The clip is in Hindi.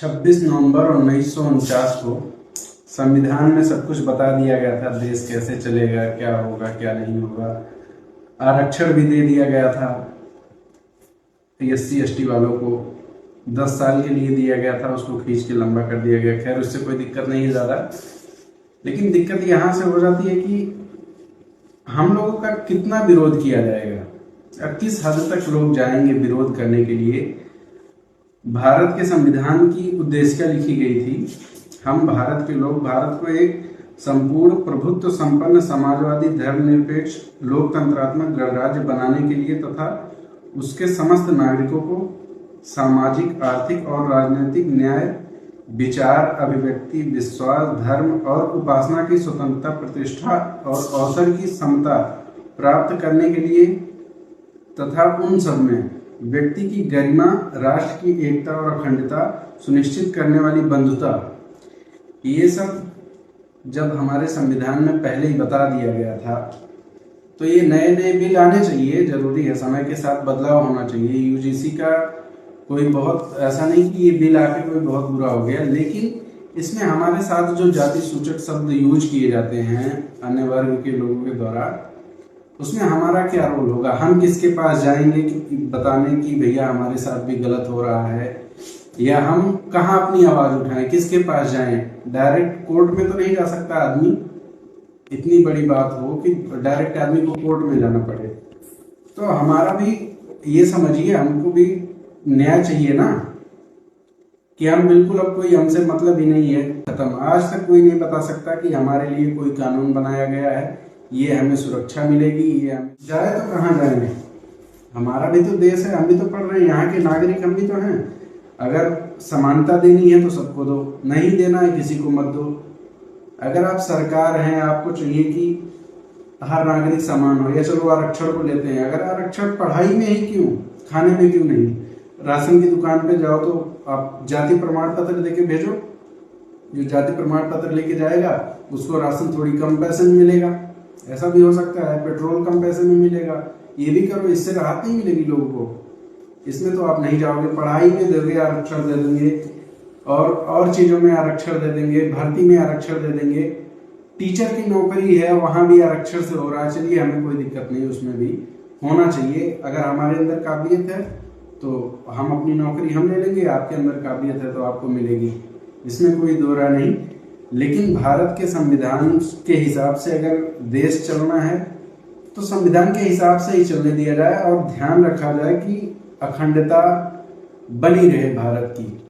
26 नवंबर 1949 को संविधान में सब कुछ बता दिया गया था। देश कैसे चलेगा, क्या होगा, क्या नहीं होगा। आरक्षण भी दे दिया गया था SC ST वालों को। 10 साल के लिए दिया गया था, उसको खींच के लंबा कर दिया गया। खैर, उससे कोई दिक्कत नहीं है ज़्यादा, लेकिन दिक्कत यहाँ से हो जाती है कि हम लोगों का कितना विरोध किया जाएगा और किस हद तक लोग जाएंगे विरोध करने के लिए। भारत के संविधान की उद्देशिका लिखी गई थी, हम भारत के लोग भारत को एक संपूर्ण प्रभुत्व संपन्न समाजवादी धर्मनिरपेक्ष लोकतंत्रात्मक गणराज्य बनाने के लिए तथा उसके समस्त नागरिकों को सामाजिक, आर्थिक और राजनीतिक न्याय, विचार, अभिव्यक्ति, विश्वास, धर्म और उपासना की स्वतंत्रता, प्रतिष्ठा और अवसर की समता प्राप्त करने के लिए तथा उन सब में व्यक्ति की गरिमा, राष्ट्र की एकता और अखंडता सुनिश्चित करने वाली बंधुता, ये सब जब हमारे संविधान में पहले ही बता दिया गया था, तो ये नए नए बिल आने चाहिए। जरूरी है, समय के साथ बदलाव होना चाहिए। UGC का कोई बहुत ऐसा नहीं कि ये बिल आके कोई बहुत बुरा हो गया, लेकिन इसमें हमारे साथ जो जाति सूचक शब्द यूज किए जाते हैं अन्य वर्ग के लोगों के द्वारा, उसमें हमारा क्या रोल होगा? हम किसके पास जाएंगे कि बताने की भैया हमारे साथ भी गलत हो रहा है, या हम कहाँ अपनी आवाज उठाएं, किसके पास जाएं? डायरेक्ट कोर्ट में तो नहीं जा सकता आदमी, इतनी बड़ी बात हो कि डायरेक्ट आदमी को कोर्ट में जाना पड़े। तो हमारा भी ये समझिए, हमको भी न्याय चाहिए ना, कि हम बिल्कुल अब कोई हमसे मतलब ही नहीं है, खत्म। आज तक कोई नहीं बता सकता कि हमारे लिए कोई कानून बनाया गया है, ये हमें सुरक्षा मिलेगी, ये हमें जाए तो कहाँ जाएंगे? हमारा भी तो देश है, हम भी तो पढ़ रहे हैं, यहाँ के नागरिक हम भी तो हैं। अगर समानता देनी है तो सबको दो, नहीं देना है किसी को मत दो। अगर आप सरकार हैं, आपको चाहिए कि हर नागरिक समान हो, या चलो आरक्षण को लेते हैं, अगर आरक्षण पढ़ाई में ही क्यों, खाने में क्यों नहीं? राशन की दुकान पे जाओ तो आप जाति प्रमाण पत्र लेके भेजो, जो जाति प्रमाण पत्र लेके जाएगा उसको राशन थोड़ी कम पैसे में मिलेगा, ऐसा भी हो सकता है। पेट्रोल कम पैसे में मिलेगा, ये भी करो, इससे राहत नहीं मिलेगी लोगों को। इसमें तो आप नहीं जाओगे। पढ़ाई में दोगे आरक्षण दे देंगे, और चीजों में आरक्षण दे देंगे, भर्ती में आरक्षण दे देंगे। टीचर की नौकरी है, वहां भी आरक्षण से हो रहा है। चलिए, हमें कोई दिक्कत नहीं, उसमें भी होना चाहिए। अगर हमारे अंदर काबिलियत है तो हम अपनी नौकरी हम ले लेंगे, आपके अंदर काबिलियत है तो आपको मिलेगी, इसमें कोई दो राय नहीं। लेकिन भारत के संविधान के हिसाब से अगर देश चलना है तो संविधान के हिसाब से ही चलने दिया जाए, और ध्यान रखा जाए कि अखंडता बनी रहे भारत की।